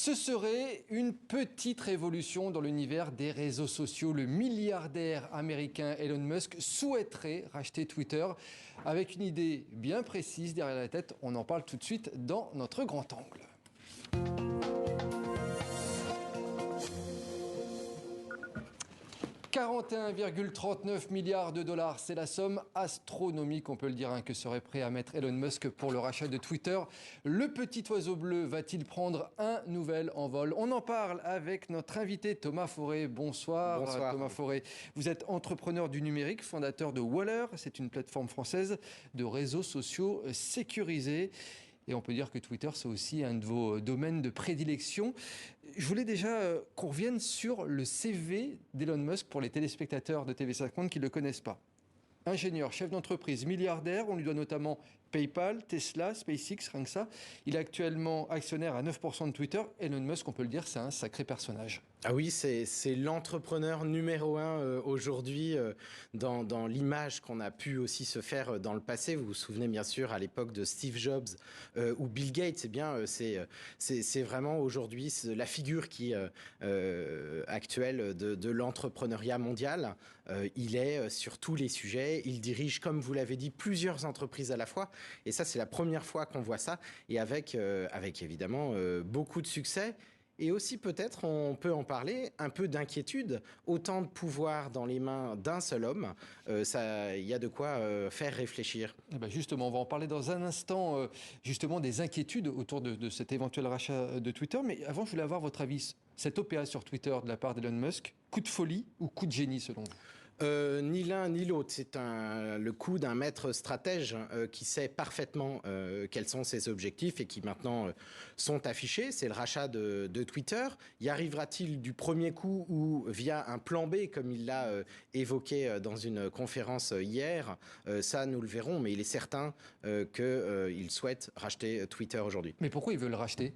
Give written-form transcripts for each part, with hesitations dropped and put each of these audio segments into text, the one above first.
Ce serait une petite révolution dans l'univers des réseaux sociaux. Le milliardaire américain Elon Musk souhaiterait racheter Twitter avec une idée bien précise derrière la tête. On en parle tout de suite dans notre grand angle. « 41,39 milliards de dollars, c'est la somme astronomique, on peut le dire, que serait prêt à mettre Elon Musk pour le rachat de Twitter. Le petit oiseau bleu va-t-il prendre un nouvel envol? On en parle avec notre invité Thomas Fauré. Bonsoir. Bonsoir. Thomas Fauré. Vous êtes entrepreneur du numérique, fondateur de Waller. C'est une plateforme française de réseaux sociaux sécurisés. Et on peut dire que Twitter, c'est aussi un de vos domaines de prédilection. Je voulais déjà qu'on revienne sur le CV d'Elon Musk pour les téléspectateurs de TV5 Monde qui ne le connaissent pas. Ingénieur, chef d'entreprise, milliardaire, on lui doit notamment PayPal, Tesla, SpaceX, rien que ça. Il est actuellement actionnaire à 9% de Twitter. Elon Musk, on peut le dire, c'est un sacré personnage. Ah oui, c'est l'entrepreneur numéro 1 aujourd'hui dans l'image qu'on a pu aussi se faire dans le passé. Vous vous souvenez bien sûr à l'époque de Steve Jobs ou Bill Gates. C'est vraiment aujourd'hui la figure qui actuelle de l'entrepreneuriat mondial. Il est sur tous les sujets. Il dirige, comme vous l'avez dit, plusieurs entreprises à la fois. Et ça, c'est la première fois qu'on voit ça. Et avec évidemment beaucoup de succès. Et aussi peut-être, on peut en parler, un peu d'inquiétude. Autant de pouvoir dans les mains d'un seul homme, il y a de quoi faire réfléchir. Et ben justement, on va en parler dans un instant, justement des inquiétudes autour de cet éventuel rachat de Twitter. Mais avant, je voulais avoir votre avis. Cette OPA sur Twitter de la part d'Elon Musk, coup de folie ou coup de génie selon vous ? Ni l'un ni l'autre. C'est le coup d'un maître stratège qui sait parfaitement quels sont ses objectifs et qui maintenant sont affichés. C'est le rachat de Twitter. Y arrivera-t-il du premier coup ou via un plan B, comme il l'a évoqué dans une conférence hier? Ça, nous le verrons, mais il est certain qu'il souhaite racheter Twitter aujourd'hui. Mais pourquoi il veut le racheter ?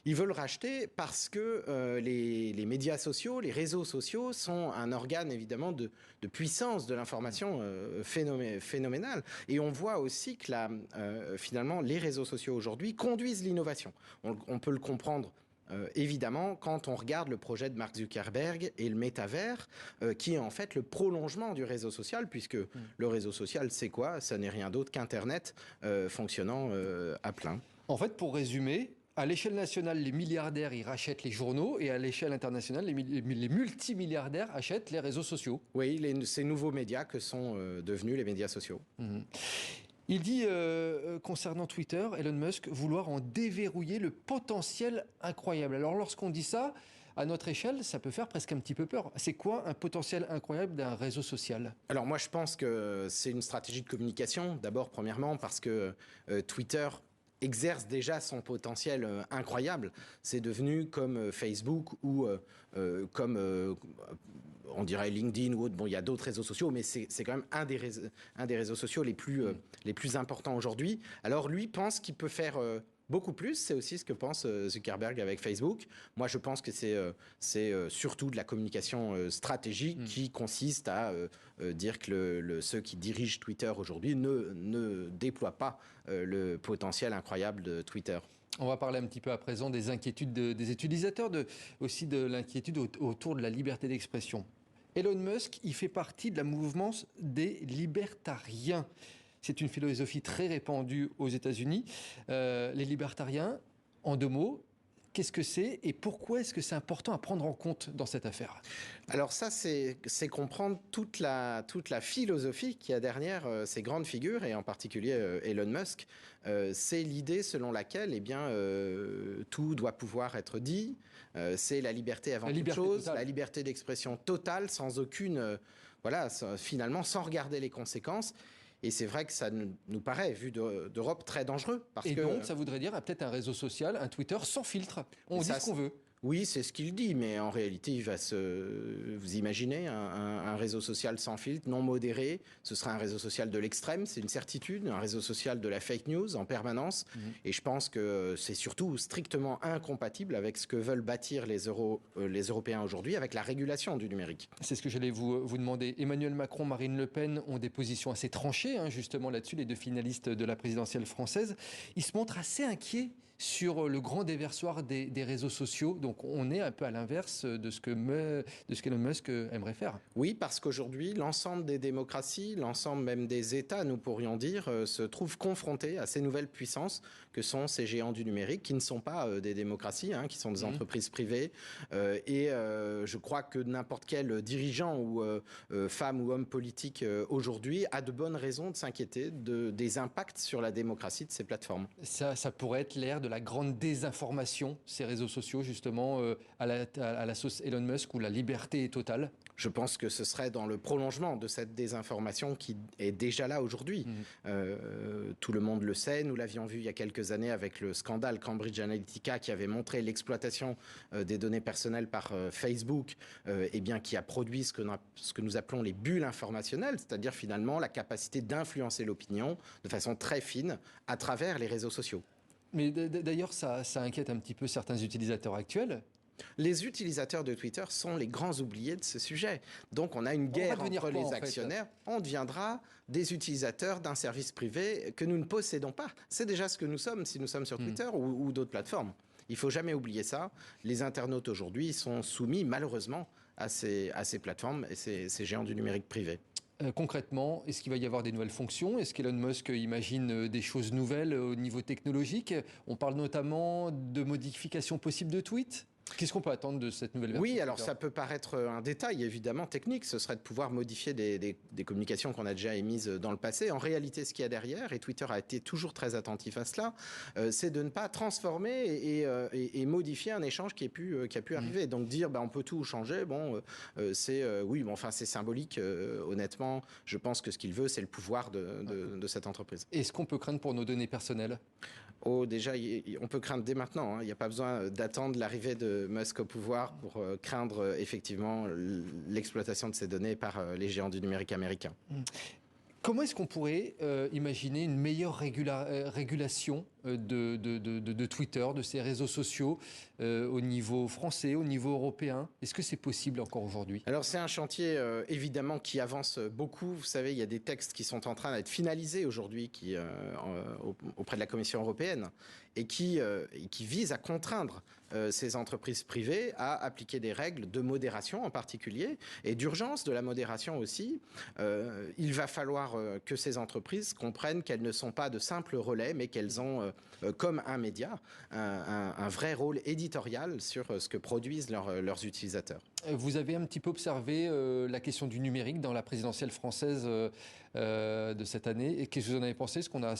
Ils veulent racheter parce que les médias sociaux, les réseaux sociaux sont un organe évidemment de puissance de l'information phénoménale. Et on voit aussi que finalement les réseaux sociaux aujourd'hui conduisent l'innovation. On peut le comprendre. Évidemment, quand on regarde le projet de Mark Zuckerberg et le métavers, qui est en fait le prolongement du réseau social, puisque le réseau social, c'est quoi? Ça n'est rien d'autre qu'Internet fonctionnant à plein. En fait, pour résumer, à l'échelle nationale, les milliardaires, ils rachètent les journaux, et à l'échelle internationale, les multimilliardaires achètent les réseaux sociaux. Oui, ces nouveaux médias que sont devenus les médias sociaux. Il dit, concernant Twitter, Elon Musk, vouloir en déverrouiller le potentiel incroyable. Alors, lorsqu'on dit ça, à notre échelle, ça peut faire presque un petit peu peur. C'est quoi un potentiel incroyable d'un réseau social ? Alors, moi, je pense que c'est une stratégie de communication. D'abord, premièrement, parce que Twitter exerce déjà son potentiel incroyable. C'est devenu comme Facebook ou comme, on dirait LinkedIn ou autre. Bon, il y a d'autres réseaux sociaux, mais c'est quand même un des réseaux sociaux les plus importants aujourd'hui. Alors, lui pense qu'il peut faire beaucoup plus. C'est aussi ce que pense Zuckerberg avec Facebook. Moi, je pense que c'est surtout de la communication stratégique qui consiste à dire que ceux qui dirigent Twitter aujourd'hui ne déploient pas le potentiel incroyable de Twitter. On va parler un petit peu à présent des inquiétudes des utilisateurs, aussi de l'inquiétude autour de la liberté d'expression. Elon Musk, il fait partie de la mouvance des libertariens. C'est une philosophie très répandue aux États-Unis. Les libertariens, en 2 mots, qu'est-ce que c'est et pourquoi est-ce que c'est important à prendre en compte dans cette affaire ? Alors ça, c'est comprendre toute la philosophie qu'il y a derrière ces grandes figures, et en particulier Elon Musk. C'est l'idée selon laquelle tout doit pouvoir être dit. C'est la liberté avant toute chose, la liberté d'expression totale, sans aucune... finalement, sans regarder les conséquences. Et c'est vrai que ça nous paraît, vu d'Europe, très dangereux. Donc, ça voudrait dire peut-être un réseau social, un Twitter sans filtre. On dit ce qu'on veut. Oui, c'est ce qu'il dit, mais en réalité, vous imaginez un réseau social sans filtre, non modéré, ce serait un réseau social de l'extrême, c'est une certitude, un réseau social de la fake news en permanence, et je pense que c'est surtout strictement incompatible avec ce que veulent bâtir les Européens aujourd'hui, avec la régulation du numérique. C'est ce que j'allais vous demander. Emmanuel Macron, Marine Le Pen ont des positions assez tranchées, justement là-dessus, les 2 finalistes de la présidentielle française. Ils se montrent assez inquiets sur le grand déversoir des réseaux sociaux. Donc on est un peu à l'inverse de ce qu'Elon Musk aimerait faire. Oui, parce qu'aujourd'hui, l'ensemble des démocraties, l'ensemble même des États, nous pourrions dire, se trouvent confrontés à ces nouvelles puissances que sont ces géants du numérique, qui ne sont pas des démocraties, qui sont des entreprises privées. Je crois que n'importe quel dirigeant ou femme ou homme politique aujourd'hui a de bonnes raisons de s'inquiéter des impacts sur la démocratie de ces plateformes. Ça pourrait être l'ère de la grande désinformation, ces réseaux sociaux, justement, à la sauce Elon Musk, où la liberté est totale. Je pense que ce serait dans le prolongement de cette désinformation qui est déjà là aujourd'hui. Tout le monde le sait, nous l'avions vu il y a quelques années avec le scandale Cambridge Analytica qui avait montré l'exploitation des données personnelles par Facebook, qui a produit ce que nous appelons les bulles informationnelles, c'est-à-dire finalement la capacité d'influencer l'opinion de façon très fine à travers les réseaux sociaux. Mais d'ailleurs, ça inquiète un petit peu certains utilisateurs actuels. Les utilisateurs de Twitter sont les grands oubliés de ce sujet. Donc on a une guerre entre les actionnaires. On deviendra des utilisateurs d'un service privé que nous ne possédons pas. C'est déjà ce que nous sommes si nous sommes sur Twitter ou d'autres plateformes. Il ne faut jamais oublier ça. Les internautes aujourd'hui sont soumis malheureusement à ces plateformes et ces géants du numérique privé. Concrètement, est-ce qu'il va y avoir des nouvelles fonctions? Est-ce qu'Elon Musk imagine des choses nouvelles au niveau technologique? On parle notamment de modifications possibles de tweets. Qu'est-ce qu'on peut attendre de cette nouvelle version? Oui, alors ça peut paraître un détail évidemment technique, ce serait de pouvoir modifier des communications qu'on a déjà émises dans le passé. En réalité, ce qu'il y a derrière, et Twitter a été toujours très attentif à cela, c'est de ne pas transformer et modifier un échange qui a pu arriver. Donc dire on peut tout changer, c'est symbolique. Honnêtement, je pense que ce qu'il veut, c'est le pouvoir de cette entreprise. Est-ce qu'on peut craindre pour nos données personnelles? Déjà, on peut craindre dès maintenant. Il n'y a pas besoin d'attendre l'arrivée de Musk au pouvoir pour craindre effectivement l'exploitation de ces données par les géants du numérique américain. Comment est-ce qu'on pourrait imaginer une meilleure régulation de Twitter, de ces réseaux sociaux au niveau français, au niveau européen? Est-ce que c'est possible encore aujourd'hui? Alors c'est un chantier évidemment qui avance beaucoup. Vous savez, il y a des textes qui sont en train d'être finalisés aujourd'hui auprès de la Commission européenne et qui visent à contraindre ces entreprises privées à appliquer des règles de modération en particulier et d'urgence de la modération aussi. Il va falloir que ces entreprises comprennent qu'elles ne sont pas de simples relais, mais qu'elles ont, comme un média, un vrai rôle éditorial sur ce que produisent leurs utilisateurs. Vous avez un petit peu observé la question du numérique dans la présidentielle française de cette année. Et qu'est-ce que vous en avez pensé? Est-ce qu'on a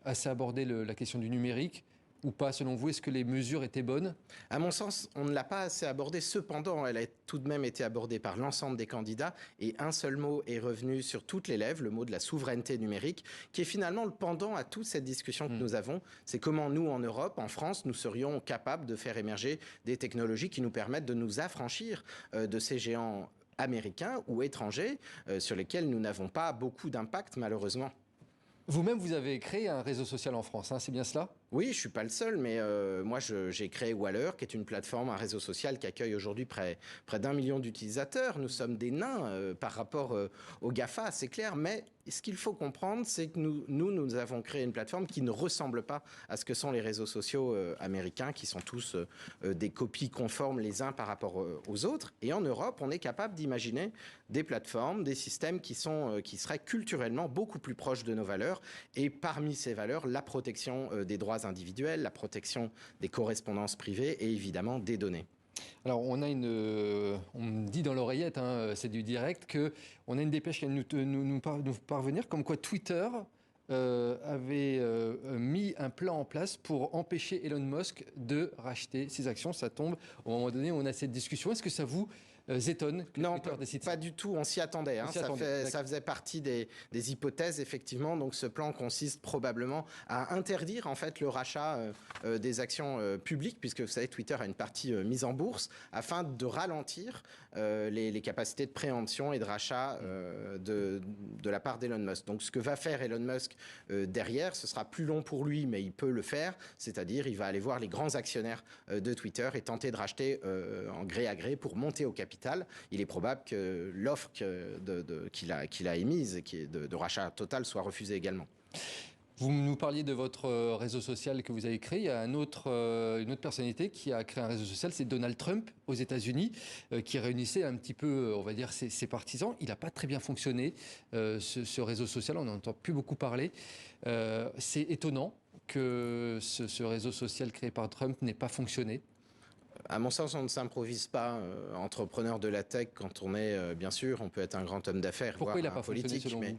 assez abordé la question du numérique ou pas, selon vous? Est-ce que les mesures étaient bonnes? À mon sens, on ne l'a pas assez abordée. Cependant, elle a tout de même été abordée par l'ensemble des candidats et un seul mot est revenu sur toutes les lèvres, le mot de la souveraineté numérique, qui est finalement le pendant à toute cette discussion que nous avons. C'est comment nous, en Europe, en France, nous serions capables de faire émerger des technologies qui nous permettent de nous affranchir de ces géants américains ou étrangers sur lesquels nous n'avons pas beaucoup d'impact, malheureusement. Vous-même, vous avez créé un réseau social en France, c'est bien cela? Oui, je ne suis pas le seul, mais moi j'ai créé Waller, qui est une plateforme, un réseau social qui accueille aujourd'hui près d'1 million d'utilisateurs. Nous sommes des nains par rapport aux GAFA, c'est clair, mais ce qu'il faut comprendre, c'est que nous avons créé une plateforme qui ne ressemble pas à ce que sont les réseaux sociaux américains, qui sont tous des copies conformes les uns par rapport aux autres. Et en Europe, on est capable d'imaginer des plateformes, des systèmes qui seraient culturellement beaucoup plus proches de nos valeurs. Et parmi ces valeurs, la protection des droits individuels, la protection des correspondances privées et évidemment des données. Alors on me dit dans l'oreillette, c'est du direct, qu'on a une dépêche qui vient de nous parvenir, comme quoi Twitter avait mis un plan en place pour empêcher Elon Musk de racheter ses actions. Ça tombe au moment donné où on a cette discussion. Est-ce que ça vous étonne que Non, Twitter décide pas du tout. On s'y attendait. Ça faisait partie des hypothèses, effectivement. Donc, ce plan consiste probablement à interdire, en fait, le rachat des actions publiques, puisque, vous savez, Twitter a une partie mise en bourse, afin de ralentir les capacités de préemption et de rachat de la part d'Elon Musk. Donc, ce que va faire Elon Musk derrière, ce sera plus long pour lui, mais il peut le faire. C'est-à-dire, il va aller voir les grands actionnaires de Twitter et tenter de racheter en gré à gré pour monter au capital. Il est probable que l'offre qu'il a émise, qui est de rachat total, soit refusée également. Vous nous parliez de votre réseau social que vous avez créé. Il y a une autre personnalité qui a créé un réseau social, c'est Donald Trump aux États-Unis, qui réunissait un petit peu, on va dire, ses partisans. Il n'a pas très bien fonctionné, ce réseau social. On n'en entend plus beaucoup parler. C'est étonnant que ce réseau social créé par Trump n'ait pas fonctionné. À mon sens, on ne s'improvise pas entrepreneur de la tech quand on est, bien sûr, on peut être un grand homme d'affaires, Pourquoi voire il n'a un pas fonctionné politique, selon mais vous?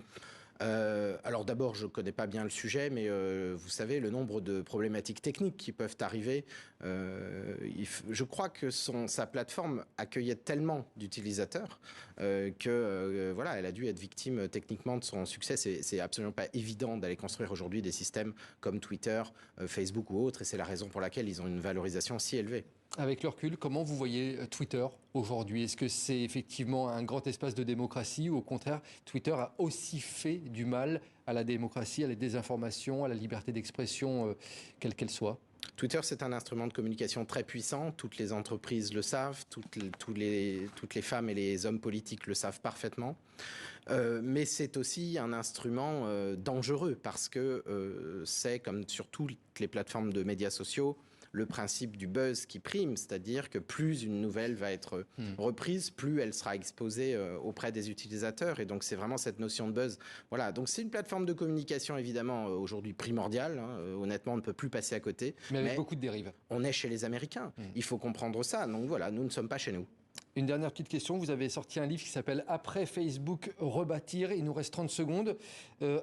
alors d'abord, je ne connais pas bien le sujet, mais vous savez, le nombre de problématiques techniques qui peuvent arriver, je crois que sa plateforme accueillait tellement d'utilisateurs que voilà, elle a dû être victime techniquement de son succès. C'est absolument pas évident d'aller construire aujourd'hui des systèmes comme Twitter, Facebook ou autres, et c'est la raison pour laquelle ils ont une valorisation si élevée. Avec le recul, comment vous voyez Twitter aujourd'hui? Est-ce que c'est effectivement un grand espace de démocratie ou au contraire, Twitter a aussi fait du mal à la démocratie, à la désinformation, à la liberté d'expression, quelle qu'elle soit? Twitter, c'est un instrument de communication très puissant. Toutes les entreprises le savent, toutes les femmes et les hommes politiques le savent parfaitement. Mais c'est aussi un instrument dangereux parce que c'est, comme sur toutes les plateformes de médias sociaux, le principe du buzz qui prime, c'est-à-dire que plus une nouvelle va être reprise, plus elle sera exposée auprès des utilisateurs. Et donc, c'est vraiment cette notion de buzz. Voilà, donc c'est une plateforme de communication, évidemment, aujourd'hui primordiale. Honnêtement, on ne peut plus passer à côté. Mais avec beaucoup de dérives. On est chez les Américains. Il faut comprendre ça. Donc voilà, nous ne sommes pas chez nous. Une dernière petite question. Vous avez sorti un livre qui s'appelle Après Facebook, rebâtir. Il nous reste 30 secondes.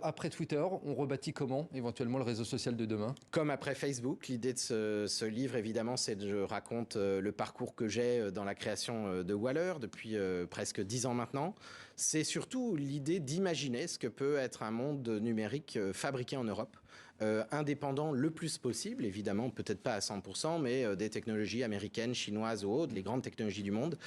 Après Twitter, on rebâtit comment, éventuellement, le réseau social de demain? Comme après Facebook, l'idée de ce livre, évidemment, c'est que je raconte le parcours que j'ai dans la création de Waller depuis presque 10 ans maintenant. C'est surtout l'idée d'imaginer ce que peut être un monde numérique fabriqué en Europe. Indépendant le plus possible, évidemment, peut-être pas à 100%, mais des technologies américaines, chinoises ou autres, les grandes technologies du monde,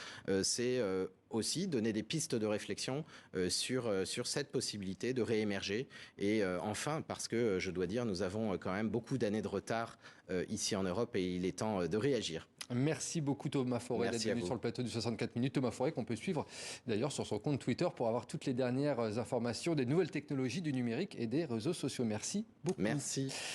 c'est aussi donner des pistes de réflexion sur cette possibilité de réémerger. Et enfin, parce que je dois dire, nous avons quand même beaucoup d'années de retard ici en Europe et il est temps de réagir. Merci beaucoup Thomas Forêt d'être venu sur le plateau du 64 minutes. Thomas Forêt qu'on peut suivre d'ailleurs sur son compte Twitter pour avoir toutes les dernières informations des nouvelles technologies du numérique et des réseaux sociaux. Merci beaucoup. Merci.